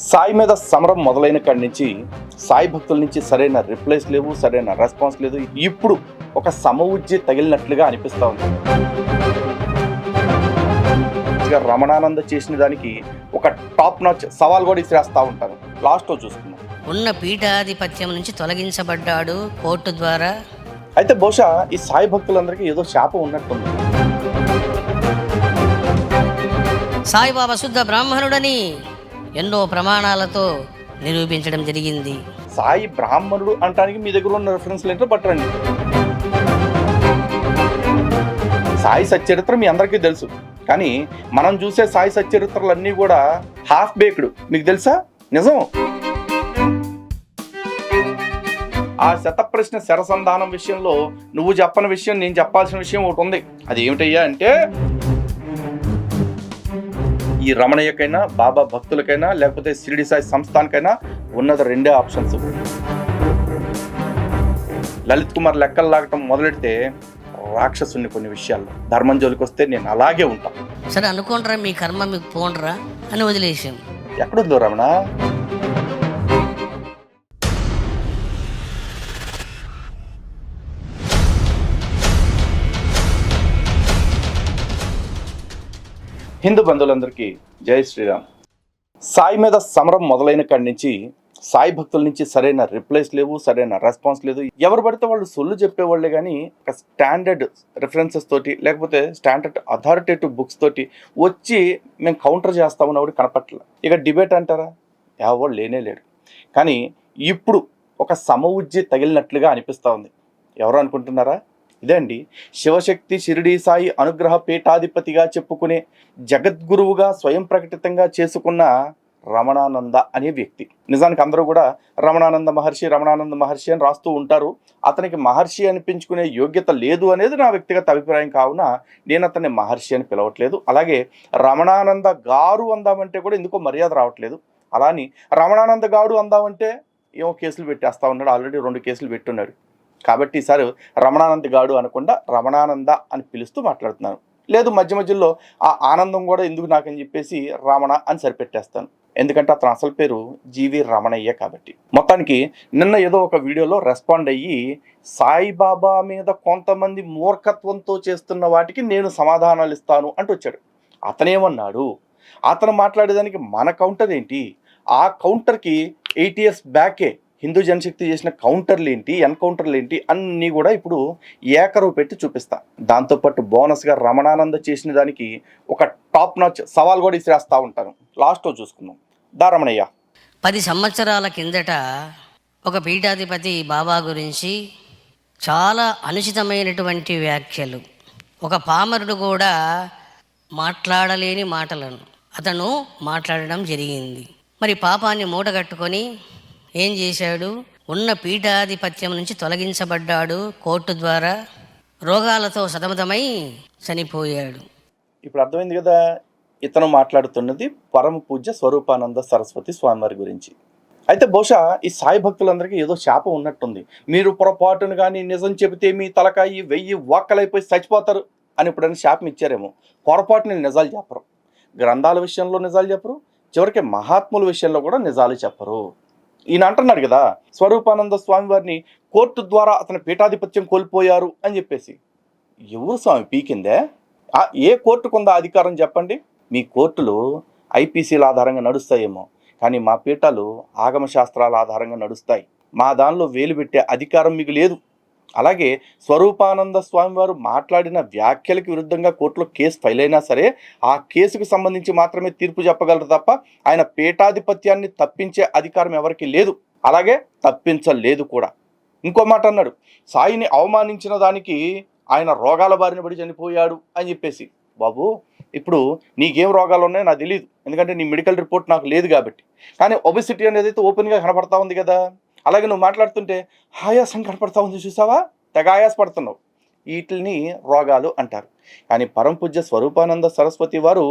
సాయి మీద సమరం మొదలైన కాడి నుంచి సాయి భక్తుల నుంచి సరైన రిప్లైస్ లేవు, సరైన రెస్పాన్స్ లేదు. ఇప్పుడు ఒక సమఉజ్జి తగిలినట్లుగా అనిపిస్తూ ఉంది. రమణానంద చేసిన దానికి ఒక టాప్ నాచ్ సవాల్ కూడా ఇసిరేస్తూ ఉంటారు. లాస్ట్లో చూసుకున్నాం, ఉన్న పీఠాధిపత్యం నుంచి తొలగించబడ్డాడు కోర్టు ద్వారా. అయితే బహుశా ఈ సాయి భక్తులందరికీ ఏదో శాపం ఉన్నట్టుంది. సాయిబాబా శుద్ధ బ్రాహ్మణుడని ఎన్నో ప్రమాణాలతో నిరూపించడం జరిగింది. సాయి బ్రాహ్మణుడు అంటానికి మీ దగ్గర ఉన్న రెఫరెన్స్లు ఏంటో పట్టరండి. సాయి సచ్చరిత్ర మీ అందరికీ తెలుసు, కానీ మనం చూసే సాయి సచ్చరిత్రలన్నీ కూడా హాఫ్ బేక్డ్. మీకు తెలుసా? నిజం. ఆ శతప్రశ్న శరసంధానం విషయంలో నువ్వు చెప్పని విషయం నేను చెప్పాల్సిన విషయం ఒకటి ఉంది. అది ఏమిటయ్యా అంటే, ఈ రమణయ్యకైనా, బాబా భక్తులకైనా, లేకపోతే షిరిడి సాయి సంస్థానికైనా ఉన్నది రెండే ఆప్షన్స్. లలిత్ కుమార్ లెక్కలు లాగటం మొదలెడితే రాక్షసుని కొన్ని విషయాల్లో, ధర్మం జోలికి వస్తే నేను అలాగే ఉంటాను. సరే అనుకోండిరా, మీ కర్మ మీకు పోండ్రా అని వదిలేసాం. ఎక్కడుందో రమణ? హిందూ బంధువులందరికీ జై శ్రీరామ్. సాయి మీద సమరం మొదలైన కాడి నుంచి సాయి భక్తుల నుంచి సరైన రిప్లైస్ లేవు, సరైన రెస్పాన్స్ లేదు. ఎవరు పడితే వాళ్ళు సొల్లు చెప్పేవాళ్ళే, కానీ ఒక స్టాండర్డ్ రిఫరెన్సెస్ తోటి, లేకపోతే స్టాండర్డ్ అథారిటేటివ్ బుక్స్ తోటి వచ్చి మేము కౌంటర్ చేస్తామని ఒకటి కనపట్ల. ఇక డిబేట్ అంటారా, ఎవరు లేనే లేడు. కానీ ఇప్పుడు ఒక సమఉజ్జి తగిలినట్లుగా అనిపిస్తూ ఉంది. ఎవరు అనుకుంటున్నారా? ఇదే అండి, శివశక్తి షిరిడి సాయి అనుగ్రహ పీఠాధిపతిగా చెప్పుకునే, జగద్గురువుగా స్వయం ప్రకటితంగా చేసుకున్న రమణానంద అనే వ్యక్తి. నిజానికి అందరూ కూడా రమణానంద మహర్షి అని రాస్తూ ఉంటారు. అతనికి మహర్షి అనిపించుకునే యోగ్యత లేదు అనేది నా వ్యక్తిగత అభిప్రాయం. కావున నేను అతన్ని మహర్షి అని పిలవట్లేదు. అలాగే రమణానంద గారు అందామంటే కూడా ఎందుకో మర్యాద రావట్లేదు. అలాని రమణానంద గారు అందామంటే ఏమో కేసులు పెట్టేస్తా ఉన్నాడు. ఆల్రెడీ 2 కేసులు పెట్టున్నాడు. కాబట్టి ఈసారి రమణానంద గాడు అనకుండా రమణానంద అని పిలుస్తూ మాట్లాడుతున్నాను. లేదు మధ్య మధ్యలో ఆ ఆనందం కూడా ఎందుకు నాకని చెప్పేసి రమణ అని సరిపెట్టేస్తాను. ఎందుకంటే అతను అసలు పేరు జీవి రమణయ్య కాబట్టి. మొత్తానికి నిన్న ఏదో ఒక వీడియోలో రెస్పాండ్ అయ్యి సాయిబాబా మీద కొంతమంది మూర్ఖత్వంతో చేస్తున్న వాటికి నేను సమాధానాలు ఇస్తాను అంటూ వచ్చాడు. అతనేమన్నాడు? అతను మాట్లాడేదానికి మన కౌంటర్ ఏంటి? ఆ కౌంటర్కి 8 years బ్యాకే హిందూ జనశక్తి చేసిన కౌంటర్లు ఏంటి, ఎన్కౌంటర్లు ఏంటి అన్నీ కూడా ఇప్పుడు ఏకరువు పెట్టి చూపిస్తా. దాంతోపాటు బోనస్గా రమణానంద చేసిన దానికి ఒక టాప్ నాచ్ సవాల్ కూడా ఇసిరేస్తూ ఉంటాను. లాస్ట్లో చూసుకుందాం. రమణయ్య 10 సంవత్సరాల కిందట ఒక పీఠాధిపతి బాబా గురించి చాలా అనుచితమైనటువంటి వ్యాఖ్యలు, ఒక పామరుడు కూడా మాట్లాడలేని మాటలను అతను మాట్లాడడం జరిగింది. మరి పాపాన్ని మూటగట్టుకొని ఏం చేశాడు? ఉన్న పీఠాధిపత్యం నుంచి తొలగించబడ్డాడు కోర్టు ద్వారా. రోగాలతో సతమతమై చనిపోయాడు. ఇప్పుడు అర్థమైంది కదా, ఇతను మాట్లాడుతున్నది పరమ పూజ్య స్వరూపానంద సరస్వతి స్వామివారి గురించి. అయితే బహుశా ఈ సాయి భక్తులందరికీ ఏదో శాపం ఉన్నట్టుంది. మీరు పొరపాటును కానీ నిజం చెబితే మీ తలకాయి 1000 వాక్కలైపోయి చచ్చిపోతారు అని ఇప్పుడైనా శాపం ఇచ్చారేమో. పొరపాటుని నిజాలు చెప్పరు, గ్రంథాల విషయంలో నిజాలు చెప్పరు, చివరికి మహాత్ముల విషయంలో కూడా నిజాలు చెప్పరు. ఈయన అంటున్నాడు కదా, స్వరూపానంద స్వామి వారిని కోర్టు ద్వారా అతని పీఠాధిపత్యం కోల్పోయారు అని చెప్పేసి. ఎవరు స్వామి పీకిందే? ఏ కోర్టుకు ఉందా అధికారం చెప్పండి? మీ కోర్టులు ఐపీసీల ఆధారంగా నడుస్తాయేమో, కానీ మా పీఠాలు ఆగమ శాస్త్రాల ఆధారంగా నడుస్తాయి. మా దానిలో వేలు పెట్టే అధికారం మీకు లేదు. అలాగే స్వరూపానంద స్వామి వారు మాట్లాడిన వ్యాఖ్యలకు విరుద్ధంగా కోర్టులో కేసు ఫైల్ అయినా సరే ఆ కేసుకు సంబంధించి మాత్రమే తీర్పు చెప్పగలరు తప్ప ఆయన పీఠాధిపత్యాన్ని తప్పించే అధికారం ఎవరికి లేదు. అలాగే తప్పించలేదు కూడా. ఇంకో మాట అన్నాడు, సాయిని అవమానించిన దానికి ఆయన రోగాల బారిన పడి చనిపోయాడు అని చెప్పేసి. బాబు, ఇప్పుడు నీకేం రోగాలు ఉన్నాయో నాకు తెలియదు, ఎందుకంటే నీ మెడికల్ రిపోర్ట్ నాకు లేదు కాబట్టి. కానీ ఒబెసిటీ అనేది అయితే ఓపెన్గా కనపడతా ఉంది కదా. అలాగే నువ్వు మాట్లాడుతుంటే ఆయాసం కనపడతా ఉంది, చూసావా? తెగ ఆయాసపడుతున్నావు. వీటిని రోగాలు అంటారు. కానీ పరమ పూజ్య స్వరూపానంద సరస్వతి వారు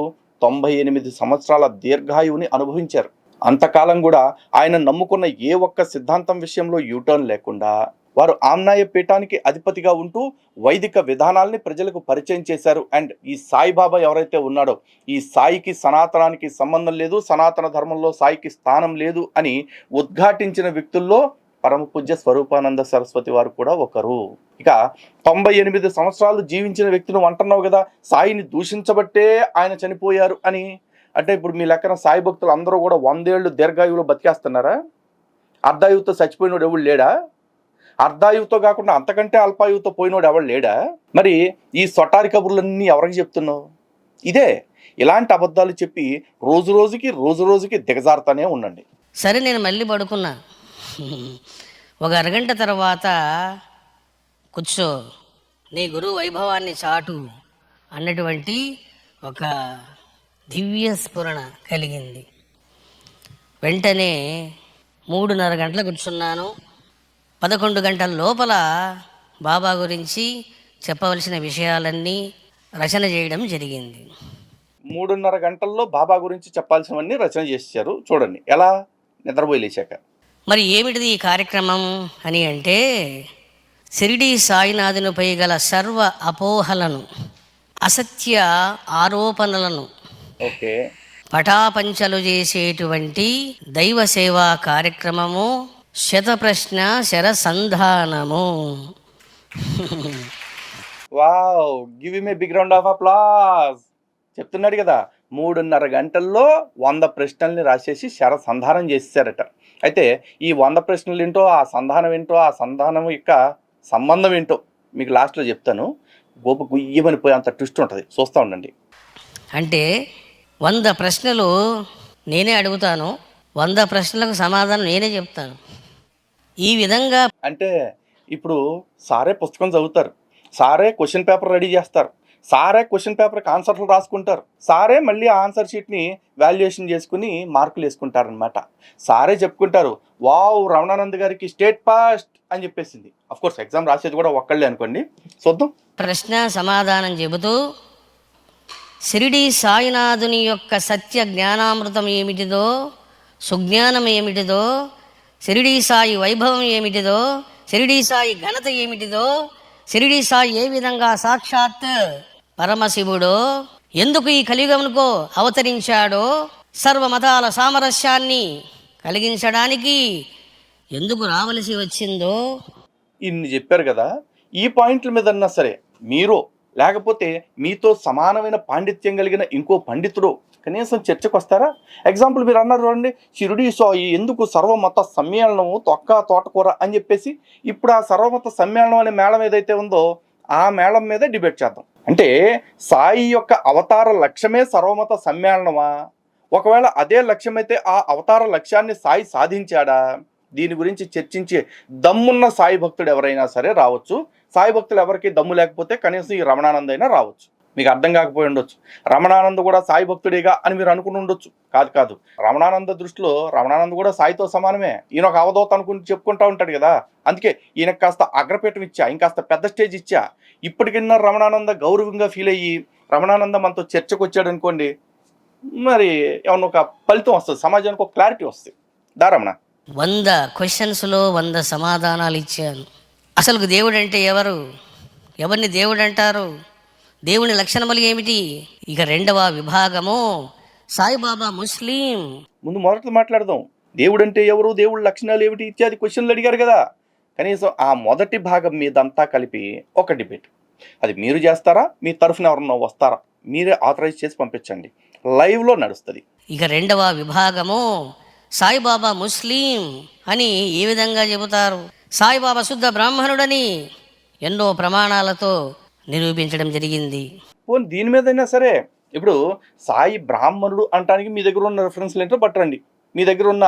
98 సంవత్సరాల దీర్ఘాయువుని అనుభవించారు. అంతకాలం కూడా ఆయన నమ్ముకున్న ఏ ఒక్క సిద్ధాంతం విషయంలో యూటర్న్ లేకుండా, వారు ఆమ్నాయ పీఠానికి అధిపతిగా ఉంటూ వైదిక విధానాల్ని ప్రజలకు పరిచయం చేశారు. అండ్ ఈ సాయిబాబా ఎవరైతే ఉన్నాడో, ఈ సాయికి సనాతనానికి సంబంధం లేదు, సనాతన ధర్మంలో సాయికి స్థానం లేదు అని ఉద్ఘాటించిన వ్యక్తుల్లో పరమ పూజ్య స్వరూపానంద సరస్వతి వారు కూడా ఒకరు. ఇక 98 సంవత్సరాలు జీవించిన వ్యక్తిని అంటున్నావు కదా, సాయిని దూషించబట్టే ఆయన చనిపోయారు అని. అంటే ఇప్పుడు మీ లెక్కన సాయి భక్తులు అందరూ కూడా 100 ఏళ్ళు దీర్ఘాయువులో బతికేస్తున్నారా? అర్ధాయువుతో చచ్చిపోయినోడు ఎవడు లేడా? అర్ధాయువుతో కాకుండా అంతకంటే అల్పాయువుతో పోయినోడు ఎవడు లేడా? మరి ఈ సొటారి కబుర్లన్నీ ఎవరికి చెప్తున్నావు? ఇదే ఇలాంటి అబద్ధాలు చెప్పి రోజు రోజుకి దిగజారుతానే ఉండండి. సరే, నేను మళ్ళీ పడుకున్నా. ఒక అరగంట తర్వాత కూర్చో, నీ గురువు వైభవాన్ని చాటు అన్నటువంటి ఒక దివ్య స్ఫురణ కలిగింది. వెంటనే 3:30 గంటలు కూర్చున్నాను. 11 గంటల లోపల బాబా గురించి చెప్పవలసిన విషయాలన్నీ రచన చేయడం జరిగింది. 3:30 గంటల్లో బాబా గురించి చెప్పాల్సినవన్నీ రచన చేశారు. చూడండి ఎలా, నిద్రపోయి లేచాక. మరి ఏమిటిది ఈ కార్యక్రమం అని అంటే, షిరిడీ సాయినాథునిపై గల సర్వ అపోహలను, అసత్య ఆరోపణలను ఓకే, పటాపంచలు చేసేటువంటి దైవ సేవా కార్యక్రమము, శతప్రశ్న శరసంధానము. Wow, give him a big round of applause. చెప్తున్నాడు కదా, 3:30 గంటల్లో 100 ప్రశ్నల్ని రాసేసి శరసంధానం చేశారట. అయితే ఈ 100 ప్రశ్నలు ఏంటో, ఆ సంధానం ఏంటో, ఆ సంధానం యొక్క సంబంధం ఏంటో మీకు లాస్ట్లో చెప్తాను. గోప గుయ్యమని పోయి అంత ట్విస్ట్ ఉంటుంది, చూస్తూ ఉండండి. అంటే 100 ప్రశ్నలు నేనే అడుగుతాను, 100 ప్రశ్నలకు సమాధానం నేనే చెప్తాను. ఈ విధంగా అంటే ఇప్పుడు సారే పుస్తకం చదువుతారు, సారే క్వశ్చన్ పేపర్ రెడీ చేస్తారు, సారే క్వశ్చన్ పేపర్కి ఆన్సర్లు రాసుకుంటారు, సారే మళ్ళీ ఆ ఆన్సర్ షీట్ని వాల్యుయేషన్ చేసుకుని మార్కులు వేసుకుంటారనమాట. సారే చెప్పుకుంటారు, వావ్ రమణానంద్ గారికి స్టేట్ ఫస్ట్ అని చెప్పేసింది. అఫ్కోర్స్ ఎగ్జామ్ రాసేది కూడా ఒక్కళ్ళే అనుకోండి. చూద్దాం. ప్రశ్న సమాధానం చెబుతూ షిరిడీ సాయినాథుని యొక్క సత్య జ్ఞానామృతం ఏమిటిదో, సుజ్ఞానం ఏమిటిదో, షిరిడీ సాయి వైభవం ఏమిటిదో, షిరిడీ సాయి ఘనత ఏమిటిదో, షిరిడీ సాయి ఏ విధంగా సాక్షాత్ పరమశివుడో, ఎందుకు ఈ కలియుగమునకు అవతరించాడో, సర్వమతాల సామరస్యాన్ని కలిగించడానికి ఎందుకు రావలసి వచ్చిందో, ఇన్ని చెప్పారు కదా. ఈ పాయింట్ల మీద అన్నా సరే మీరు, లేకపోతే మీతో సమానమైన పాండిత్యం కలిగిన ఇంకో పండితుడు కనీసం చర్చకు వస్తారా? ఎగ్జాంపుల్ మీరు అన్నారు చూడండి, షిరిడీ సాయి ఎందుకు సర్వమత సమ్మేళనము తోటకూర అని చెప్పేసి. ఇప్పుడు ఆ సర్వమత సమ్మేళనం అనే మేళం ఏదైతే ఉందో ఆ మేళం మీద డిబేట్ చేద్దాం. అంటే సాయి యొక్క అవతార లక్ష్యమే సర్వమత సమ్మేళనమా? ఒకవేళ అదే లక్ష్యమైతే ఆ అవతార లక్ష్యాన్ని సాయి సాధించాడా? దీని గురించి చర్చించే దమ్మున్న సాయి భక్తుడు ఎవరైనా సరే రావచ్చు. సాయి భక్తులు ఎవరికి దమ్ము లేకపోతే కనీసం ఈ రమణానంద అయినా రావచ్చు. మీకు అర్థం కాకపోయి ఉండొచ్చు, రమణానంద కూడా సాయి భక్తుడేగా అని మీరు అనుకుని ఉండొచ్చు. కాదు, రమణానంద దృష్టిలో రమణానంద కూడా సాయితో సమానమే. ఈయన ఒక అవధూత అనుకుని చెప్పుకుంటా ఉంటాడు కదా. అందుకే ఈయనకు కాస్త అగ్రపీఠం ఇచ్చా, ఇంకాస్త పెద్ద స్టేజ్ ఇచ్చా. ఇప్పటికిన్న రమణానంద గౌరవంగా ఫీల్ అయ్యి రమణానంద మనతో చర్చకు వచ్చాడు అనుకోండి, మరి ఏమన్నా ఒక ఫలితం వస్తుంది, సమాజానికి ఒక క్లారిటీ వస్తుంది. రమణ 100 క్వశ్చన్స్లో 100 సమాధానాలు ఇచ్చాను. అసలు దేవుడు అంటే ఎవరు, ఎవరిని దేవుడు అంటారు, దేవుని లక్షణములు ఏమిటి. ఇక 2వ విభాగము సాయిబాబా ముస్లిం. ముందు మొదట్లో మాట్లాడదాం, దేవుడు అంటే ఎవరు, దేవుడి లక్షణాలు ఏమిటి ఇత్యాది క్వశ్చన్లు అడిగారు కదా. కనీసం ఆ మొదటి భాగం మీదంతా కలిపి ఒక డిబేట్, అది మీరు చేస్తారా, మీ తరఫున ఎవరన్నా వస్తారా, మీరే ఆథరైజ్ చేసి పంపించండి, లైవ్లో నడుస్తుంది. ఇక 2వ విభాగము సాయిబాబా ముస్లిం అని ఏ విధంగా చెబుతారు, సాయిబాబా శుద్ధ బ్రాహ్మణుడని ఎన్నో ప్రమాణాలతో నిరూపించడం జరిగింది. పోనీ దీని మీదైనా సరే, ఇప్పుడు సాయి బ్రాహ్మణుడు అంటానికి మీ దగ్గర ఉన్న రెఫరెన్స్లు ఏంటో పట్టరండి, మీ దగ్గర ఉన్న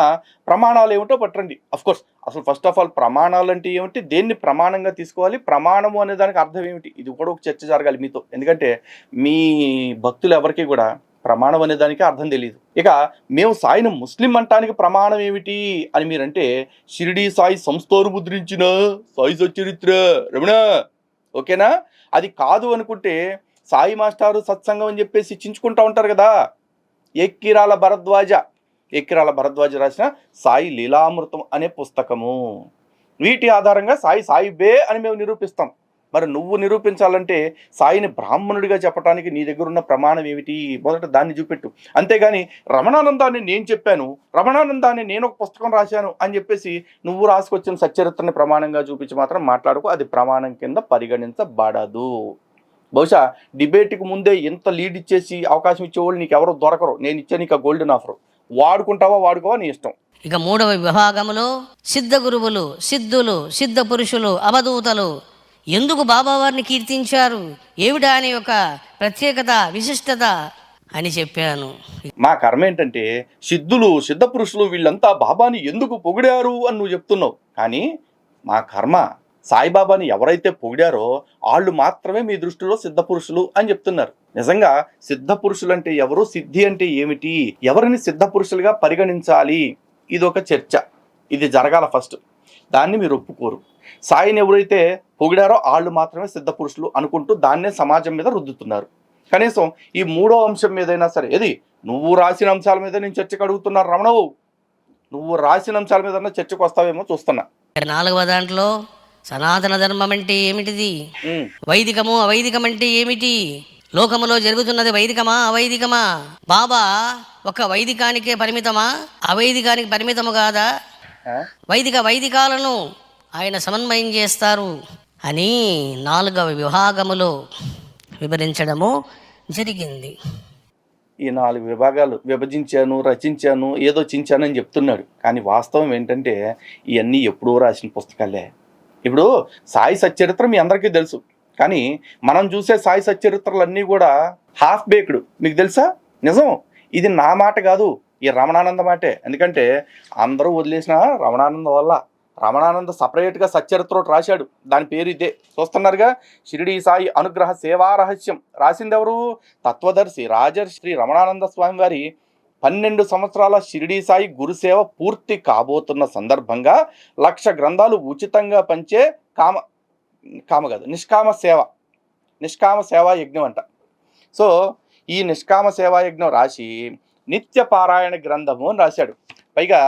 ప్రమాణాలు ఏమిటో పట్టరండి. అఫ్కోర్స్ అసలు ఫస్ట్ ఆఫ్ ఆల్ ప్రమాణాలు అంటే ఏమిటి, దేన్ని ప్రమాణంగా తీసుకోవాలి, ప్రమాణము అనే దానికి అర్థం ఏమిటి, ఇది కూడా ఒక చర్చ జరగాలి మీతో. ఎందుకంటే మీ భక్తులు ఎవరికి కూడా ప్రమాణం అనే దానికి అర్థం తెలియదు. ఇక మేము సాయిని ముస్లిం అంటానికి ప్రమాణం ఏమిటి అని మీరంటే, షిరిడీ సాయి సంస్థను ముద్రించిన సాయి సచ్చరిత్ర రమణ, ఓకేనా? అది కాదు అనుకుంటే సాయి మాస్టారు సత్సంగం అని చెప్పేసి చించుకుంటూ ఉంటారు కదా. ఎక్కిరాల భరద్వాజ రాసిన సాయి లీలామృతం అనే పుస్తకము, వీటి ఆధారంగా సాయిబే అని మేము నిరూపిస్తాం. మరి నువ్వు నిరూపించాలంటే సాయిని బ్రాహ్మణుడిగా చెప్పడానికి నీ దగ్గర ఉన్న ప్రమాణం ఏమిటి? మొదట దాన్ని చూపెట్టు. అంతేగాని రమణానందాన్ని నేను చెప్పాను, రమణానందాన్ని నేను ఒక పుస్తకం రాశాను అని చెప్పేసి నువ్వు రాసుకొచ్చిన సచ్చరిత్రని ప్రమాణంగా చూపించి మాత్రం మాట్లాడుకో. అది ప్రమాణం కింద పరిగణించబడదు. బహుశా డిబేట్కి ముందే ఇంత లీడ్ ఇచ్చేసి అవకాశం ఇచ్చేవాళ్ళు నీకు ఎవరో దొరకరు. నేను ఇచ్చే నీకు ఆ గోల్డెన్ ఆఫర్. వాడుకుంటావా వాడుకోవా నీ ఇష్టం. ఇక 3వ విభాగములో సిద్ధ గురువులు, సిద్ధులు, సిద్ధ పురుషులు, అవధూతలు ఎందుకు బాబావారిని కీర్తించారు, ఏమిటా అని ఒక ప్రత్యేకత, విశిష్టత అని చెప్పాను. మా కర్మ ఏంటంటే సిద్ధులు, సిద్ధ పురుషులు వీళ్ళంతా బాబాని ఎందుకు పొగిడారు అని నువ్వు చెప్తున్నావు. కానీ మా కర్మ సాయిబాబాని ఎవరైతే పొగిడారో వాళ్ళు మాత్రమే మీ దృష్టిలో సిద్ధ పురుషులు అని చెప్తున్నారు. నిజంగా సిద్ధ పురుషులు అంటే ఎవరు, సిద్ధి అంటే ఏమిటి, ఎవరిని సిద్ధ పురుషులుగా పరిగణించాలి, ఇది ఒక చర్చ. ఇది జరగాల ఫస్ట్. దాన్ని మీరు ఒప్పుకోరు. సాయిని ఎవరైతే పొగిడారో వాళ్ళు మాత్రమే సిద్ధ పురుషులు అనుకుంటూ దాన్నే సమాజం మీద రుద్దుతున్నారు. కనీసం ఈ 3వ అంశం మీదైనా సరే, ఏది నువ్వు రాసిన అంశాల మీద నేను చర్చకు అడుగుతున్నారు రమణవు, నువ్వు రాసిన అంశాల మీద చర్చకు వస్తావేమో చూస్తున్నా. 4వ దాంట్లో సనాతన ధర్మం అంటే ఏమిటిది, వైదికము అవైదికం అంటే ఏమిటి, లోకములో జరుగుతున్నది వైదికమా అవైదికమా, బాబా ఒక వైదికానికే పరిమితమా అవైదికానికి పరిమితము కాదా, వైదికాలను ఆయన సమన్వయం చేస్తారు అని 4వ విభాగములో వివరించడము జరిగింది. ఈ 4 విభాగాలు విభజించాను, రచించాను, ఏదో చించాను అని చెప్తున్నాడు. కానీ వాస్తవం ఏంటంటే ఇవన్నీ ఎప్పుడో రాసిన పుస్తకాలే. ఇప్పుడు సాయి సచ్చరిత్ర మీ అందరికీ తెలుసు. కానీ మనం చూసే సాయి సచ్చరిత్రలన్నీ కూడా హాఫ్ బేక్డ్. మీకు తెలుసా? నిజం. ఇది నా మాట కాదు, ఈ రమణానంద మాటే. ఎందుకంటే అందరూ వదిలేసిన రమణానంద వల్ల. రమణానంద సపరేట్గా సచ్చరిత్ర రాశాడు, దాని పేరు ఇదే చూస్తున్నారుగా, షిరిడీ సాయి అనుగ్రహ సేవా రహస్యం. రాసింది ఎవరు? తత్వదర్శి రాజర్షి రమణానంద స్వామి వారి 12 సంవత్సరాల షిరిడీ సాయి గురుసేవ పూర్తి కాబోతున్న సందర్భంగా 1,00,000 గ్రంథాలు ఉచితంగా పంచే నిష్కామ సేవా యజ్ఞం అంట. సో ఈ నిష్కామ సేవా యజ్ఞం రాసి నిత్య పారాయణ గ్రంథము అని రాశాడు. పైగా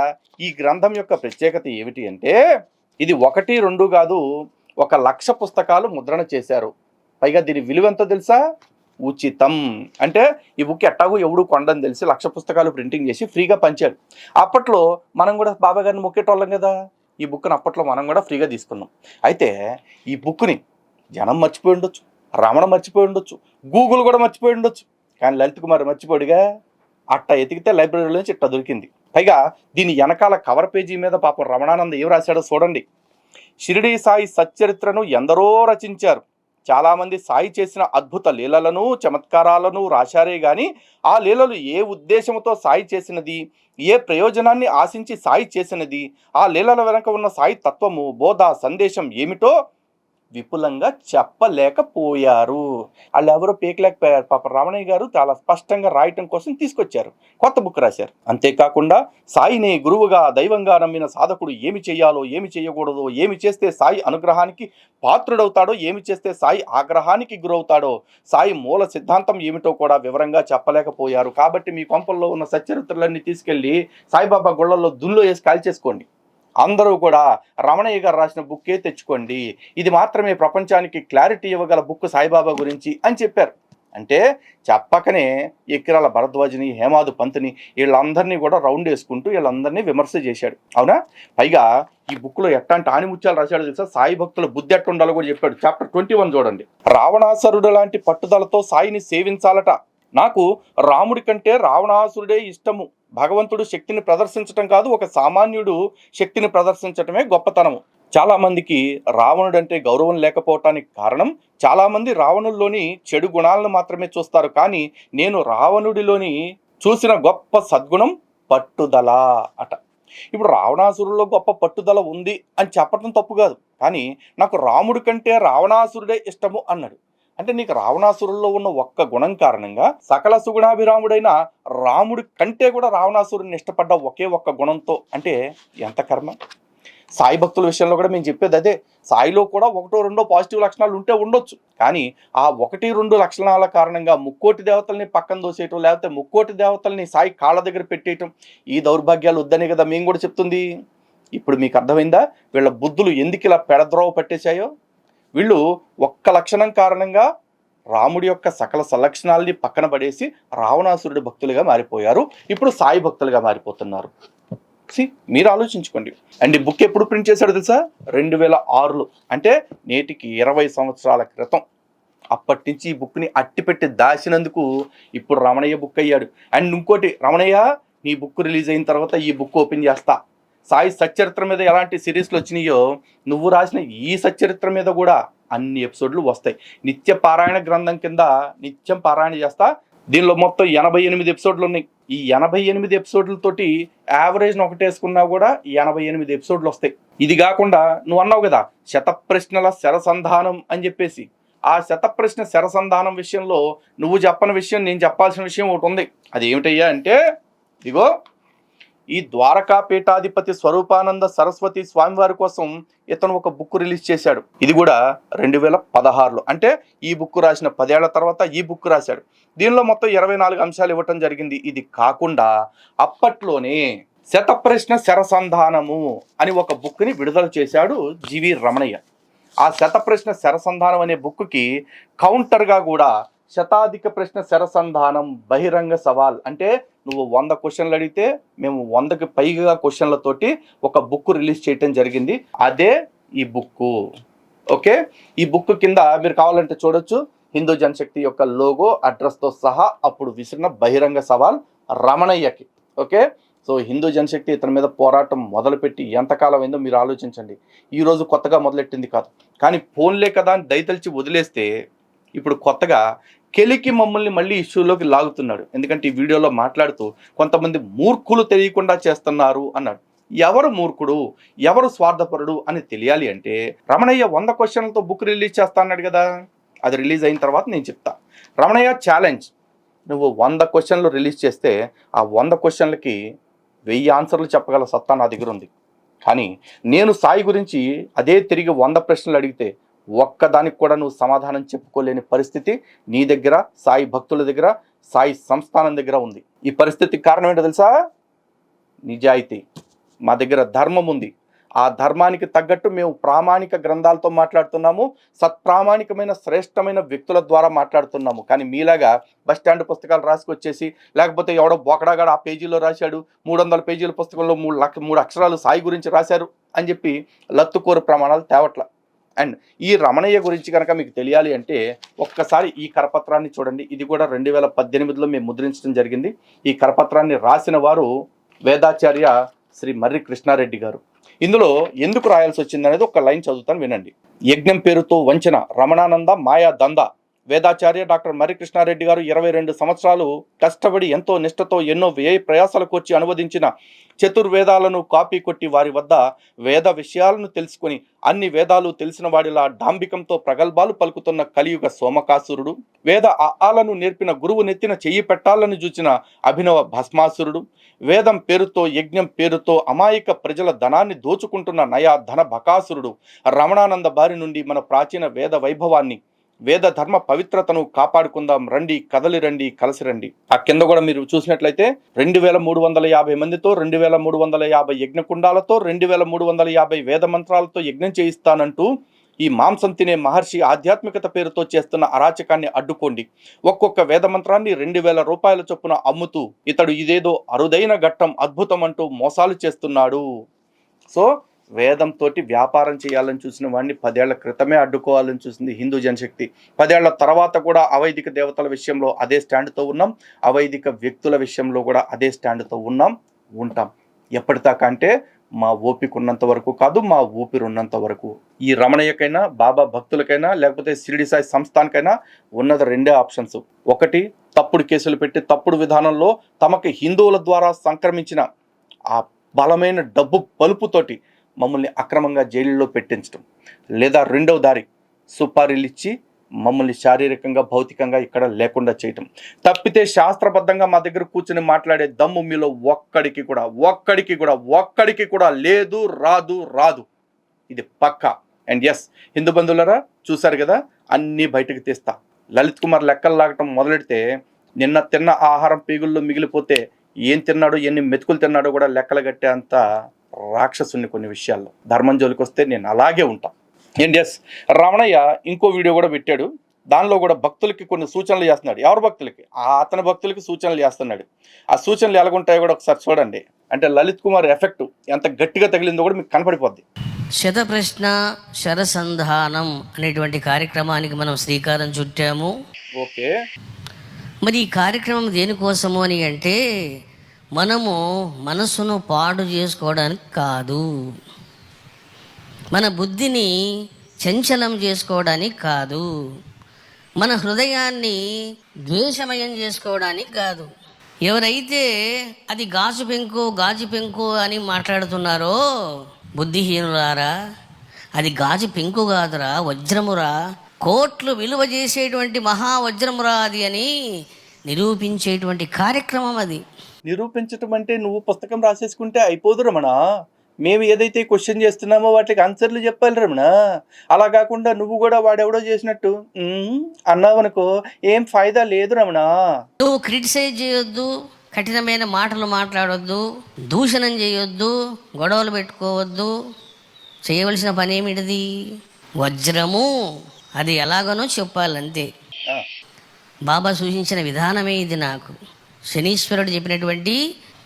ఈ గ్రంథం యొక్క ప్రత్యేకత ఏమిటి అంటే ఇది 1, 2 కాదు, 1,00,000 పుస్తకాలు ముద్రణ చేశారు. పైగా దీని విలువ ఎంత తెలుసా? ఉచితం. అంటే ఈ బుక్ ఎట్టాగో ఎవడు కొండని తెలిసి 1,00,000 పుస్తకాలు ప్రింటింగ్ చేసి ఫ్రీగా పంచాడు. అప్పట్లో మనం కూడా బాబా గారిని మొక్కేటోళ్ళం కదా, ఈ బుక్ని అప్పట్లో మనం కూడా ఫ్రీగా తీసుకున్నాం. అయితే ఈ బుక్ని జనం మర్చిపోయి ఉండొచ్చు, రమణ మర్చిపోయి ఉండొచ్చు, గూగుల్ కూడా మర్చిపోయి ఉండొచ్చు, కానీ లలిత్ కుమార్ మర్చిపోడుగా. అట్ట ఎతికితే లైబ్రరీలో నుంచి ఇట్ట దొరికింది. పైగా దీని వెనకాల కవర్ పేజీ మీద పాపం రమణానంద ఏం రాశాడో చూడండి. షిరిడీ సాయి సచ్చరిత్రను ఎందరో రచించారు, చాలామంది సాయి చేసిన అద్భుత లీలలను చమత్కారాలను రాశారే గాని ఆ లీలలు ఏ ఉద్దేశంతో సాయి చేసినది, ఏ ప్రయోజనాన్ని ఆశించి సాయి చేసినది, ఆ లీలల వెనక ఉన్న సాయి తత్వము, బోధ, సందేశం ఏమిటో విపులంగా చెప్పలేకపోయారు. వాళ్ళు ఎవరో పేకలేకపోయారు. పాప రమణయ్య గారు చాలా స్పష్టంగా రాయటం కోసం తీసుకొచ్చారు, కొత్త బుక్ రాశారు. అంతేకాకుండా సాయిని గురువుగా దైవంగా నమ్మిన సాధకుడు ఏమి చేయాలో ఏమి చేయకూడదో, ఏమి చేస్తే సాయి అనుగ్రహానికి పాత్రుడవుతాడో, ఏమి చేస్తే సాయి ఆగ్రహానికి గురవుతాడో, సాయి మూల సిద్ధాంతం ఏమిటో కూడా వివరంగా చెప్పలేకపోయారు. కాబట్టి మీ కొంపల్లో ఉన్న సచ్చరిత్రలన్నీ తీసుకెళ్ళి సాయిబాబా గుళ్ళల్లో దుల్లో వేసి కాల్చేసుకోండి. అందరూ కూడా రమణయ్య గారు రాసిన బుక్కే తెచ్చుకోండి, ఇది మాత్రమే ప్రపంచానికి క్లారిటీ ఇవ్వగల బుక్ సాయిబాబా గురించి అని చెప్పారు. అంటే చెప్పకనే ఎక్కిరాల భరద్వాజ్ని, హేమాదు పంత్ని వీళ్ళందరినీ కూడా రౌండ్ వేసుకుంటూ వీళ్ళందరినీ విమర్శ చేశాడు. అవునా? పైగా ఈ బుక్లో ఎట్లాంటి ఆణిముత్యాలు రాశాడో తెలుసా? సాయి భక్తుల బుద్ధి ఎట్లా ఉండాలో కూడా చెప్పాడు. చాప్టర్ 21 చూడండి. రావణాసురుడు లాంటి పట్టుదలతో సాయిని సేవించాలట. నాకు రాముడి కంటే రావణాసురుడే ఇష్టము. భగవంతుడు శక్తిని ప్రదర్శించటం కాదు, ఒక సామాన్యుడు శక్తిని ప్రదర్శించటమే గొప్పతనము. చాలామందికి రావణుడు అంటే గౌరవం లేకపోవటానికి కారణం, చాలామంది రావణుల్లోని చెడు గుణాలను మాత్రమే చూస్తారు. కానీ నేను రావణుడిలోని చూసిన గొప్ప సద్గుణం పట్టుదల అట. ఇప్పుడు రావణాసురుల్లో గొప్ప పట్టుదల ఉంది అని చెప్పటం తప్పు కాదు, కానీ నాకు రాముడి కంటే రావణాసురుడే ఇష్టము అన్నాడు. అంటే నీకు రావణాసురుల్లో ఉన్న ఒక్క గుణం కారణంగా సకల సుగుణాభిరాముడైన రాముడి కంటే కూడా రావణాసురుడిని ఇష్టపడ్డ ఒకే ఒక్క గుణంతో, అంటే ఎంత కర్మ. సాయి భక్తుల విషయంలో కూడా మేము చెప్పేది అదే. సాయిలో కూడా 1, 2 పాజిటివ్ లక్షణాలు ఉంటే ఉండొచ్చు, కానీ ఆ 1, 2 లక్షణాల కారణంగా ముక్కోటి దేవతల్ని పక్కన దోసేయటం, లేకపోతే ముక్కోటి దేవతల్ని సాయి కాళ్ళ దగ్గర పెట్టేయటం, ఈ దౌర్భాగ్యాలు వద్దనే కదా మేము కూడా చెప్తుంది. ఇప్పుడు మీకు అర్థమైందా వీళ్ళ బుద్ధులు ఎందుకు ఇలా పెడద్రోవ పట్టేశాయో? వీళ్ళు ఒక్క లక్షణం కారణంగా రాముడి యొక్క సకల సలక్షణాలని పక్కన పడేసి రావణాసురుడి భక్తులుగా మారిపోయారు. ఇప్పుడు సాయి భక్తులుగా మారిపోతున్నారు. మీరు ఆలోచించుకోండి. అండ్ ఈ బుక్ ఎప్పుడు ప్రింట్ చేశాడు తెలుసా? 2006లో, అంటే నేటికి 20 సంవత్సరాల క్రితం. అప్పటి నుంచి ఈ బుక్ని అట్టిపెట్టి దాచినందుకు ఇప్పుడు రమణయ్య బుక్ అయ్యాడు. అండ్ ఇంకోటి, రమణయ్య నీ బుక్ రిలీజ్ అయిన తర్వాత ఈ బుక్ ఓపెన్ చేస్తా. సాయి సచ్చరిత్ర మీద ఎలాంటి సిరీస్లు వచ్చినాయో నువ్వు రాసిన ఈ సచ్చరిత్ర మీద కూడా అన్ని ఎపిసోడ్లు వస్తాయి. నిత్య పారాయణ గ్రంథం కింద నిత్యం పారాయణ చేస్తా. దీనిలో మొత్తం 88 ఎపిసోడ్లు ఉన్నాయి. ఈ 88 ఎపిసోడ్లతోటి యావరేజ్ని ఒకటి వేసుకున్నా కూడా 88 ఎపిసోడ్లు వస్తాయి. ఇది కాకుండా నువ్వు అన్నావు కదా శతప్రశ్నల శరసంధానం అని చెప్పేసి, ఆ శతప్రశ్న శరసంధానం విషయంలో నువ్వు చెప్పని విషయం నేను చెప్పాల్సిన విషయం ఒకటి ఉంది. అది ఏమిటయ్యా అంటే, ఇదిగో ఈ ద్వారకా పీఠాధిపతి స్వరూపానంద సరస్వతి స్వామివారి కోసం ఇతను ఒక బుక్ రిలీజ్ చేశాడు. ఇది కూడా 2016లో, అంటే ఈ బుక్ రాసిన 10 ఏళ్ల తర్వాత ఈ బుక్ రాశాడు. దీనిలో మొత్తం 24 అంశాలు ఇవ్వటం జరిగింది. ఇది కాకుండా అప్పట్లోనే శతప్రశ్న శరసంధానము అని ఒక బుక్ని విడుదల చేశాడు జివి రమణయ్య. ఆ శతప్రశ్న శరసంధానం అనే బుక్కి కౌంటర్గా కూడా శతాధిక ప్రశ్న శరసంధానం బహిరంగ సవాల్, అంటే నువ్వు 100 క్వశ్చన్లు అడిగితే మేము 100కి పైగా క్వశ్చన్లతోటి ఒక బుక్ రిలీజ్ చేయటం జరిగింది. అదే ఈ బుక్. ఓకే, ఈ బుక్ కింద మీరు కావాలంటే చూడొచ్చు, హిందూ జనశక్తి యొక్క లోగో అడ్రస్తో సహా అప్పుడు విసిరిన బహిరంగ సవాల్ రమణయ్యకి. ఓకే, సో హిందూ జనశక్తి ఇతని మీద పోరాటం మొదలుపెట్టి ఎంతకాలం అయిందో మీరు ఆలోచించండి. ఈరోజు కొత్తగా మొదలెట్టింది కాదు. కానీ ఫోన్లే కదా అని దయతలిచి వదిలేస్తే ఇప్పుడు కొత్తగా కెలికి మమ్మల్ని మళ్ళీ ఇష్యూలోకి లాగుతున్నాడు. ఎందుకంటే ఈ వీడియోలో మాట్లాడుతూ కొంతమంది మూర్ఖులు తెలియకుండా చేస్తున్నారు అన్నాడు. ఎవరు మూర్ఖుడు, ఎవరు స్వార్థపరుడు అని తెలియాలి అంటే రమణయ్య 100 క్వశ్చన్లతో బుక్ రిలీజ్ చేస్తా అన్నాడు కదా. అది రిలీజ్ అయిన తర్వాత నేను చెప్తా. రమణయ్య ఛాలెంజ్, నువ్వు 100 క్వశ్చన్లు రిలీజ్ చేస్తే ఆ 100 క్వశ్చన్లకి 1000 ఆన్సర్లు చెప్పగల సత్తా నా దగ్గర ఉంది. కానీ నేను సాయి గురించి అదే తిరిగి 100 ప్రశ్నలు అడిగితే ఒక్కదానికి కూడా నువ్వు సమాధానం చెప్పుకోలేని పరిస్థితి నీ దగ్గర, సాయి భక్తుల దగ్గర, సాయి సంస్థానం దగ్గర ఉంది. ఈ పరిస్థితికి కారణం ఏంటో తెలుసా? నిజాయితీ. మా దగ్గర ధర్మం ఉంది. ఆ ధర్మానికి తగ్గట్టు మేము ప్రామాణిక గ్రంథాలతో మాట్లాడుతున్నాము, సత్ప్రామాణికమైన శ్రేష్టమైన వ్యక్తుల ద్వారా మాట్లాడుతున్నాము. కానీ మీలాగా బస్ స్టాండ్ పుస్తకాలు రాసుకొచ్చేసి, లేకపోతే ఎవడో బోకడాగాడు ఆ పేజీలో రాశాడు, 300 పేజీల పుస్తకంలో 3 అక్షరాలు సాయి గురించి రాశారు అని చెప్పి లత్తుకోరు ప్రమాణాలు తేవట్ల. అండ్ ఈ రమణయ్య గురించి కనుక మీకు తెలియాలి అంటే ఒక్కసారి ఈ కరపత్రాన్ని చూడండి. ఇది కూడా 2018లో మేము ముద్రించడం జరిగింది. ఈ కరపత్రాన్ని రాసిన వారు వేదాచార్య శ్రీ మర్రి కృష్ణారెడ్డి గారు. ఇందులో ఎందుకు రాయాల్సి వచ్చింది అనేది ఒక లైన్ చదువుతాను, వినండి. యజ్ఞం పేరుతో వంచన, రమణానంద మాయా దంద. వేదాచార్య డాక్టర్ మర్రి కృష్ణారెడ్డి గారు 22 సంవత్సరాలు కష్టపడి ఎంతో నిష్ఠతో ఎన్నో వ్యయ ప్రయాసాలకు వచ్చి అనువదించిన చతుర్వేదాలను కాపీ కొట్టి వారి వద్ద వేద విషయాలను తెలుసుకొని అన్ని వేదాలు తెలిసిన వాడిలా డాంబికంతో ప్రగల్భాలు పలుకుతున్న కలియుగ సోమకాసురుడు, వేద ఆలను నేర్పిన గురువు నెత్తిన చెయ్యి పెట్టాలని చూచిన అభినవ భస్మాసురుడు, వేదం పేరుతో యజ్ఞం పేరుతో అమాయక ప్రజల ధనాన్ని దోచుకుంటున్న నయా ధన బకాసురుడు, రమణానంద బారి నుండి మన ప్రాచీన వేద వైభవాన్ని, వేద ధర్మ పవిత్రతను కాపాడుకుందాం రండి, కదలి రండి, కలిసి రండి. ఆ కింద కూడా మీరు చూసినట్లయితే 2350 మందితో 2350 యజ్ఞకుండాలతో 2350 వేద మంత్రాలతో యజ్ఞం చేయిస్తానంటూ ఈ మాంసం తినే మహర్షి ఆధ్యాత్మికత పేరుతో చేస్తున్న అరాచకాన్ని అడ్డుకోండి. ఒక్కొక్క వేద మంత్రాన్ని 2000 రూపాయల చొప్పున అమ్ముతూ ఇతడు ఇదేదో అరుదైన ఘట్టం అద్భుతం అంటూ మోసాలు చేస్తున్నాడు. సో వేదంతో వ్యాపారం చేయాలని చూసిన వాడిని 10 ఏళ్ల క్రితమే అడ్డుకోవాలని చూసింది హిందూ జనశక్తి. 10 ఏళ్ల తర్వాత కూడా అవైదిక దేవతల విషయంలో అదే స్టాండ్తో ఉన్నాం, అవైదిక వ్యక్తుల విషయంలో కూడా అదే స్టాండ్తో ఉంటాం. ఎప్పటిదాకా అంటే మా ఓపిక ఉన్నంత వరకు కాదు, మా ఊపిరి ఉన్నంత వరకు. ఈ రమణయ్యకైనా, బాబా భక్తులకైనా, లేకపోతే షిరిడి సాయి సంస్థానికైనా ఉన్నది 2 ఆప్షన్స్. ఒకటి, తప్పుడు కేసులు పెట్టి తప్పుడు విధానంలో తమకి హిందువుల ద్వారా సంక్రమించిన ఆ బలమైన డబ్బు పలుపుతోటి మమ్మల్ని అక్రమంగా జైలులో పెట్టించడం, లేదా రెండవ దారి సుపారీలు ఇచ్చి మమ్మల్ని శారీరకంగా భౌతికంగా ఇక్కడ లేకుండా చేయటం. తప్పితే శాస్త్రబద్ధంగా మా దగ్గర కూర్చొని మాట్లాడే దమ్ము మీలో ఒక్కడికి కూడా లేదు, రాదు. ఇది పక్కా. అండ్ ఎస్, హిందూ బంధువులరా చూశారు కదా, అన్నీ బయటకు తీస్తా. లలిత్ కుమార్ లెక్కలు లాగటం మొదలెడితే నిన్న తిన్న ఆహారం పీగుల్లో మిగిలిపోతే ఏం తిన్నాడో, ఎన్ని మెతుకులు తిన్నాడో కూడా లెక్కలు కట్టే అంత రాక్షసుని కొన్ని విషయాల్లో. ధర్మం జోలికి వస్తే నేను అలాగే ఉంటా. అండ్ ఎస్, రమణయ్య ఇంకో వీడియో కూడా పెట్టాడు. దానిలో కూడా భక్తులకి కొన్ని సూచనలు చేస్తున్నాడు. ఎవరి భక్తులకి? అతని భక్తులకి సూచనలు చేస్తున్నాడు. ఆ సూచనలు ఎలాగుంటాయో కూడా ఒకసారి చూడండి. అంటే లలిత్ కుమార్ ఎఫెక్ట్ ఎంత గట్టిగా తగిలిందో కూడా మీకు కనపడిపోద్ది. శతప్రశ్న శరసంధానం అనేటువంటి కార్యక్రమానికి మనం శ్రీకారం చుట్టాము. ఓకే, మరి ఈ కార్యక్రమం దేనికోసము అని అంటే మనము మనసును పాడు చేసుకోవడానికి కాదు, మన బుద్ధిని చంచలం చేసుకోవడానికి కాదు, మన హృదయాన్ని ద్వేషమయం చేసుకోవడానికి కాదు. ఎవరైతే అది గాజు పెంకు అని మాట్లాడుతున్నారో బుద్ధిహీనులారా, అది గాజు పెంకు కాదురా, వజ్రమురా, కోట్లు విలువ చేసేటువంటి మహావజ్రమురా అది అని నిరూపించేటువంటి కార్యక్రమం అది. నిరూపించటం అంటే నువ్వు పుస్తకం రాసేసుకుంటే అయిపోదు రమణ. మేము ఏదైతే క్వశ్చన్ చేస్తున్నామో వాటికి ఆన్సర్లు చెప్పాలి రమణ. అలా కాకుండా నువ్వు కూడా వాడెవడో చేసినట్టు అన్నావనుకో ఏం ఫాయిదా లేదు రమణ. నువ్వు క్రిటిసైజ్ చేయొద్దు, కఠినమైన మాటలు మాట్లాడొద్దు, దూషణం చేయొద్దు, గొడవలు పెట్టుకోవద్దు. చేయవలసిన పని ఏమిటిది? వజ్రము అది ఎలాగనో చెప్పాలంతే. బాబా సూచించిన విధానమే ఇది. నాకు శనీశ్వరుడు చెప్పినటువంటి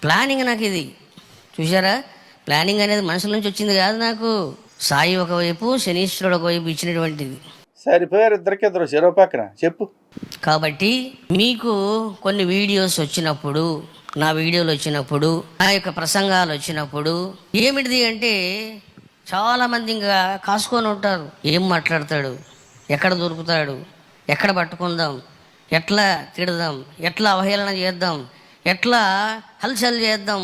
ప్లానింగ్ నాకు ఇది. చూసారా, ప్లానింగ్ అనేది మనసుల నుంచి వచ్చింది కాదు నాకు. సాయి ఒకవైపు, శనీశ్వరుడు ఒకవైపు ఇచ్చినటువంటిది. సరిపోయారు ఇద్దరికిద్దరు చెరో పక్కన. చెప్పు. కాబట్టి మీకు కొన్ని వీడియోస్ వచ్చినప్పుడు, నా వీడియోలు వచ్చినప్పుడు, నా యొక్క ప్రసంగాలు వచ్చినప్పుడు ఏమిటిది అంటే చాలామంది ఇంకా కాసుకొని ఉంటారు. ఏం మాట్లాడతాడు, ఎక్కడ దొరుకుతాడు, ఎక్కడ పట్టుకుందాం, ఎట్లా తిడదాం, ఎట్లా అవహేళన చేద్దాం, ఎట్లా హల్చల్ చేద్దాం,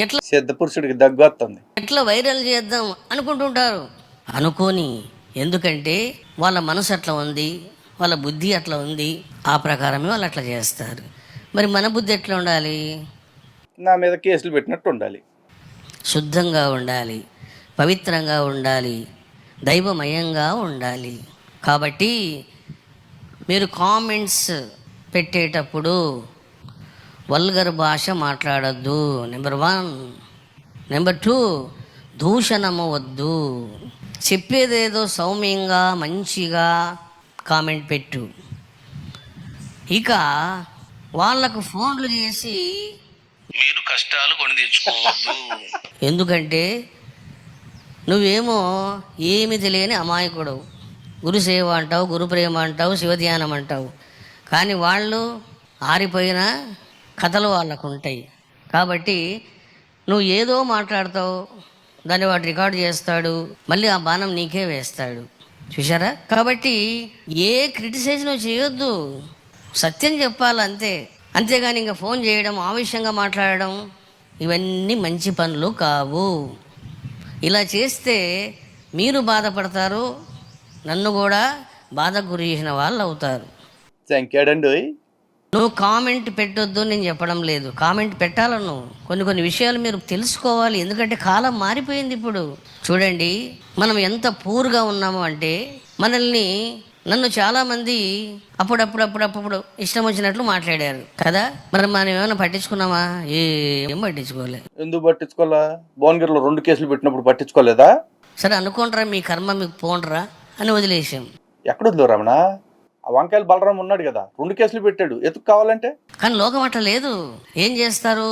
ఎట్లా సిద్ధపురుషుడికి దగ్గు వస్తుంది, ఎట్లా వైరల్ చేద్దాం అనుకుంటుంటారు. అనుకోని, ఎందుకంటే వాళ్ళ మనసు అట్లా ఉంది, వాళ్ళ బుద్ధి అట్లా ఉంది, ఆ ప్రకారమే వాళ్ళు అట్లా చేస్తారు. మరి మన బుద్ధి ఎట్లా ఉండాలి? నా మీద కేసులు పెట్టినట్టు ఉండాలి. శుద్ధంగా ఉండాలి, పవిత్రంగా ఉండాలి, దైవమయంగా ఉండాలి. కాబట్టి మీరు కామెంట్స్ పెట్టేటప్పుడు వల్గర్ భాష మాట్లాడద్దు, నెంబర్ 1. నెంబర్ 2, దూషణము వద్దు. చెప్పేదేదో సౌమ్యంగా మంచిగా కామెంట్ పెట్టు. ఇక వాళ్ళకు ఫోన్లు చేసి మీరు కష్టాలు కొని తెచ్చుకోవద్దు. ఎందుకంటే నువ్వేమో ఏమి తెలియని అమాయకుడు. గురుసేవ అంటావు, గురు ప్రేమ అంటావు, శివధ్యానం అంటావు. కానీ వాళ్ళు ఆరిపోయిన కథలు వాళ్ళకు ఉంటాయి. కాబట్టి నువ్వు ఏదో మాట్లాడతావు, దాన్ని వాడు రికార్డు చేస్తాడు, మళ్ళీ ఆ బాణం నీకే వేస్తాడు. చూసారా? కాబట్టి ఏ క్రిటిసైజ్ నువ్వు చేయొద్దు, సత్యం చెప్పాలంతే. అంతేగాని ఇంకా ఫోన్ చేయడం, ఆవేశంగా మాట్లాడడం ఇవన్నీ మంచి పనులు కావు. ఇలా చేస్తే మీరు బాధపడతారు, నన్ను కూడా బాధకు గురి చేసిన వాళ్ళు అవుతారు. సంఖ్యాడండి. నువ్వు కామెంట్ పెట్టొద్దు నేను చెప్పడం లేదు, కామెంట్ పెట్టాలను. కొన్ని విషయాలు మీరు తెలుసుకోవాలి. ఎందుకంటే కాలం మారిపోయింది ఇప్పుడు. చూడండి, మనం ఎంత పూర్గా ఉన్నాము అంటే నన్ను చాలామంది అప్పుడప్పుడు ఇష్టం వచ్చినట్లు మాట్లాడారు కదా. మరి మనం ఏమైనా పట్టించుకున్నామా? ఏం పట్టించుకోలే. ఎందుకు పట్టించుకోవాలా? భువనగిరిలో 2 కేసులు పెట్టినప్పుడు పట్టించుకోలేదా? సరే అనుకోండిరా, మీ కర్మ మీకు పోండ్రా అని వదిలేసాం. ఎక్కడుందో రమణ? ఆ వంకాయలు బలరాం ఉన్నాడు కదా, 2 కేసులు పెట్టాడు, ఎత్తుకు కావాలంటే. కానీ లోకం అట్లా లేదు. ఏం చేస్తారు?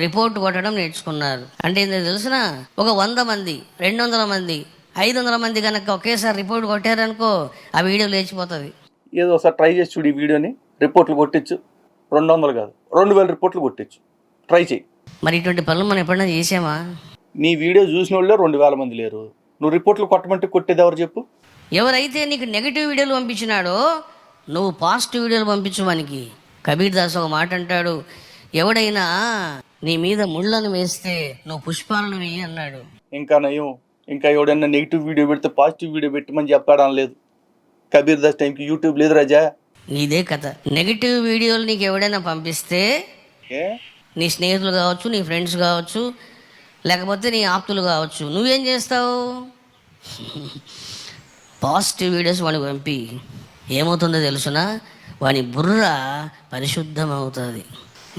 రిపోర్ట్ కొట్టడం నేర్చుకున్నారు. అంటే ఏంటో తెలుసిన, ఒక 100 మంది, 200 మంది, 500 మంది కనుక ఒకేసారి రిపోర్ట్ కొట్టారనుకో, ఆ వీడియో లేచిపోతుంది. ఏదో ఒకసారి ట్రై చేసి చూడు ఈ వీడియోని. రిపోర్ట్లు కొట్టించు. 200 కాదు, 2000 రిపోర్ట్లు కొట్టించు. ట్రై చేయి. మరి ఇటువంటి పనులు మనం ఎప్పుడైనా చేసామా? నీ వీడియో చూసిన వాళ్ళే 2000 మంది లేరు. నువ్వు రిపోర్ట్లు కొట్టమంటే కొట్టేది ఎవరు చెప్పు? ఎవరైతే నీకు నెగిటివ్ వీడియోలు పంపించినాడో నువ్వు పాజిటివ్ వీడియోలు పంపించు మనకి. కబీర్ దాస్ ఒక మాట అంటాడు, ఎవడైనా నీ మీద ముళ్ళను వేస్తే నువ్వు పుష్పాలను వేయి అన్నాడు. ఇంకా నయం, ఇంకా ఎవడైనా నెగిటివ్ వీడియో పెడితే పాజిటివ్ వీడియో పెట్టమని చెప్పడం లేదు. కబీర్ దాస్ టైంకి యూట్యూబ్ లేదు రాజా. నీదే కథ. నెగిటివ్ వీడియోలు నీకు ఎవడైనా పంపిస్తే, నీ స్నేహితులు కావచ్చు, నీ ఫ్రెండ్స్ కావచ్చు, లేకపోతే నీ ఆప్తులు కావచ్చు, నువ్వేం చేస్తావు? పాజిటివ్ వీడియోస్ వాడికి పంపి ఏమవుతుందో తెలుసునా? వాని బుర్ర పరిశుద్ధం అవుతుంది.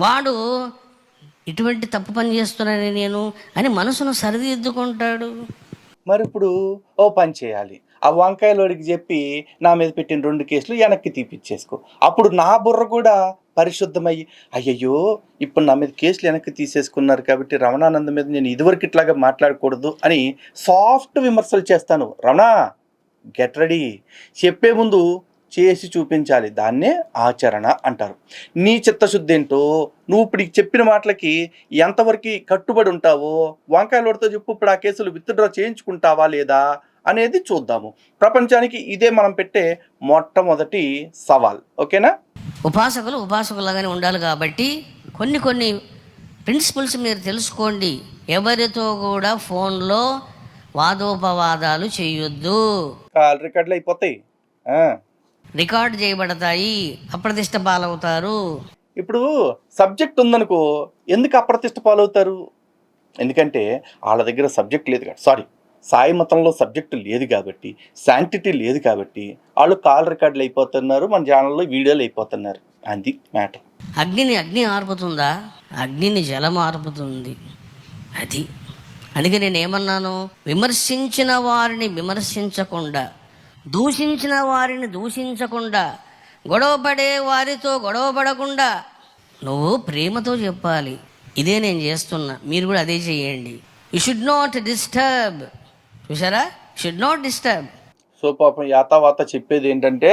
వాడు ఇటువంటి తప్పు పని చేస్తున్నాను నేను అని మనసును సరిదిద్దుకుంటాడు. మరి ఇప్పుడు ఓ పని చేయాలి, ఆ వంకాయలోడికి చెప్పి నా మీద పెట్టిన 2 కేసులు వెనక్కి తీపిచ్చేసుకో. అప్పుడు నా బుర్ర కూడా పరిశుద్ధమయ్యి, అయ్యయ్యో ఇప్పుడు నా మీద కేసులు వెనక్కి తీసేసుకున్నారు కాబట్టి రమణానంద మీద నేను ఇదివరకు ఇట్లాగా మాట్లాడకూడదు అని సాఫ్ట్ విమర్శలు చేస్తాను. Ramana, get ready. చెప్పే ముందు చేసి చూపించాలి, దాన్నే ఆచరణ అంటారు. నీ చిత్తశుద్ధి ఏంటో, నువ్వు ఇప్పుడు చెప్పిన మాటలకి ఎంతవరకు కట్టుబడి ఉంటావో వంకాయలతో చెప్పు. ఇప్పుడు ఆ కేసులు విత్డ్రా చేయించుకుంటావా లేదా అనేది చూద్దాము. ప్రపంచానికి ఇదే మనం పెట్టే మొట్టమొదటి సవాల్. ఓకేనా? ఉపాసకులు ఉపాసకులాగానే ఉండాలి కాబట్టి కొన్ని ప్రిన్సిపల్స్ మీరు తెలుసుకోండి. ఎవరితో కూడా ఫోన్లో వాదోపవాదాలు చేయొద్దు. కాల్ రికార్డులు అయిపోతాయి, రికార్డు చేయబడతాయి, అప్రతిష్ట పాలవుతారు. ఇప్పుడు సబ్జెక్ట్ ఉందనుకో, ఎందుకు అప్రతిష్ట పాలవుతారు? ఎందుకంటే వాళ్ళ దగ్గర సబ్జెక్ట్ లేదు కాబట్టి, సారీ, సాయి మతంలో సబ్జెక్టు లేదు కాబట్టి, శాంటిటీ లేదు కాబట్టి వాళ్ళు కాల్ రికార్డులు అయిపోతున్నారు, మన ఛానల్లో వీడియోలు అయిపోతున్నారు. అది మ్యాటర్. అగ్ని ఆర్పుతుందా? అగ్నిని జలం ఆర్పుతుంది. అది అందుకే నేను ఏమన్నాను, విమర్శించిన వారిని విమర్శించకుండా, దూషించిన వారిని దూషించకుండా, గొడవపడే వారితో గొడవపడకుండా నువ్వు ప్రేమతో చెప్పాలి. ఇదే నేను చేస్తున్నా, మీరు కూడా అదే చేయండి. You should not disturb. చూసారా, షుడ్ నాట్ డిస్టర్బ్. సో పాపం యాతావాత చెప్పేది ఏంటంటే,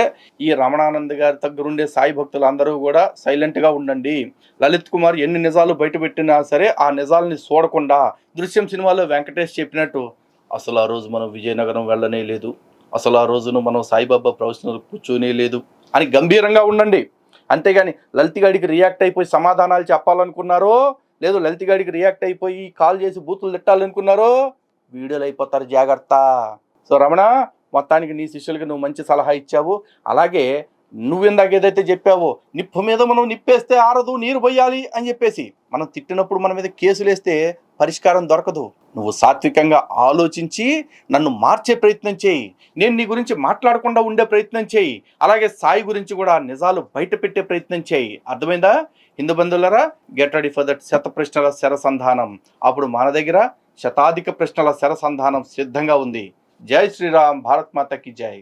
ఈ రమణానంద్ గారి దగ్గరుండే సాయి భక్తులు అందరూ కూడా సైలెంట్గా ఉండండి. లలిత్ కుమార్ ఎన్ని నిజాలు బయటపెట్టినా సరే ఆ నిజాలని చూడకుండా, దృశ్యం సినిమాలో వెంకటేష్ చెప్పినట్టు అసలు ఆ రోజు మనం విజయనగరం వెళ్ళనే లేదు, అసలు ఆ రోజును మనం సాయిబాబా ప్రవచనాలు కూర్చోనే లేదు అని గంభీరంగా ఉండండి. అంతేగాని లలిత్ గాడికి రియాక్ట్ అయిపోయి సమాధానాలు చెప్పాలనుకున్నారో, లేదు లలిత్ గాడికి రియాక్ట్ అయిపోయి కాల్ చేసి బూతులు తిట్టాలనుకున్నారో వీడియోలు అయిపోతారు, జాగ్రత్త. సో రమణ, మొత్తానికి నీ శిష్యులకి నువ్వు మంచి సలహా ఇచ్చావు. అలాగే నువ్వెందాక ఏదైతే చెప్పావో, నిప్పు మీద మనం నిప్పేస్తే ఆరదు, నీరు పోయాలి అని చెప్పేసి, మనం తిట్టినప్పుడు మన మీద కేసులు వేస్తే పరిష్కారం దొరకదు. నువ్వు సాత్వికంగా ఆలోచించి నన్ను మార్చే ప్రయత్నం చేయి, నేను నీ గురించి మాట్లాడకుండా ఉండే ప్రయత్నం చేయి, అలాగే సాయి గురించి కూడా నిజాలు బయట పెట్టే ప్రయత్నం చేయి. అర్థమైందా? హిందూ బంధువులరా, గెట్ రెడీ ఫర్ దట్ 100 ప్రశ్నల శరసంధానం. అప్పుడు మన దగ్గర శతాధిక ప్రశ్నల శరసంధానం సిద్ధంగా ఉంది. జై శ్రీరామ్, భారత్ మాతకి జై.